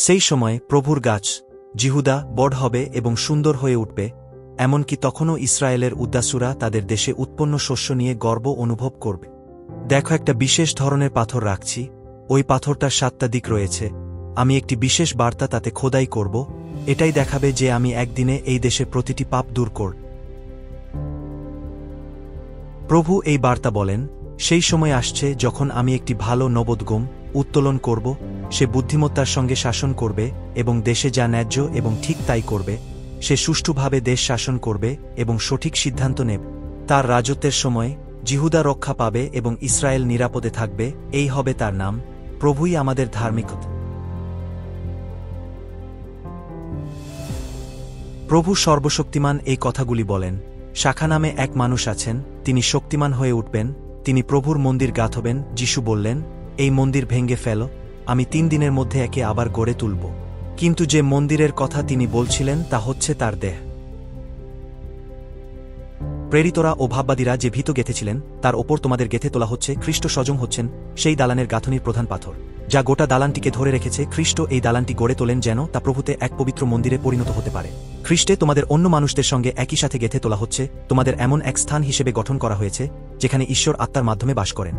সেই সময় প্রভুর গাছ জিহুদা বড় হবে এবং সুন্দর হয়ে উঠবে, এমনকি তখনও ইসরায়েলের উদ্দাসুরা তাদের দেশে উৎপন্ন শস্য নিয়ে গর্ব অনুভব করবে। দেখো, একটা বিশেষ ধরনের পাথর রাখছি, ওই পাথরটার 7টা দিক রয়েছে। আমি একটি বিশেষ বার্তা তাতে খোদাই করব, এটাই দেখাবে যে আমি একদিনে এই দেশের প্রতিটি পাপ দূর করব। প্রভু এই বার্তা বলেন, সেই সময় আসছে যখন আমি একটি ভালো নবোদ্গম উত্তোলন করব, সে বুদ্ধিমত্তার সঙ্গে শাসন করবে এবং দেশে যা ন্যায্য এবং ঠিক তাই করবে। সে সুষ্ঠুভাবে দেশ শাসন করবে এবং সঠিক সিদ্ধান্ত নেবে। তার রাজত্বের সময় জিহুদা রক্ষা পাবে এবং ইসরায়েল নিরাপদে থাকবে, এই হবে তার নাম। প্রভুই আমাদের ধার্মিকতা। প্রভু সর্বশক্তিমান এই কথাগুলি বলেন। শাখা নামে এক মানুষ আছেন, তিনি শক্তিমান হয়ে উঠবেন, তিনি প্রভুর মন্দির গাঁথবেন। যিশু বললেন, এই মন্দির ভেঙে ফেল, আমি 3 দিনের মধ্যে একে আবার গড়ে তুলব। কিন্তু যে মন্দিরের কথা তিনি বলছিলেন তা হচ্ছে তার দেহ। প্রেরিতরা ও ভাববাদীরা যে ভীত গেঁথেছিলেন তার ওপর তোমাদের গেঁথে তোলা হচ্ছে। খ্রিস্ট স্বয়ং হচ্ছেন সেই দালানের গাঁথনির প্রধান পাথর, যা গোটা দালানটিকে ধরে রেখেছে। খ্রিস্ট এই দালানটি গড়ে তোলেন যেন তা প্রভুতে এক পবিত্র মন্দিরে পরিণত হতে পারে। খ্রিস্টে তোমাদের অন্য মানুষদের সঙ্গে একই সাথে গেঁথে তোলা হচ্ছে, তোমাদের এমন এক স্থান হিসেবে গঠন করা হয়েছে যেখানে ঈশ্বর আত্মার মাধ্যমে বাস করেন।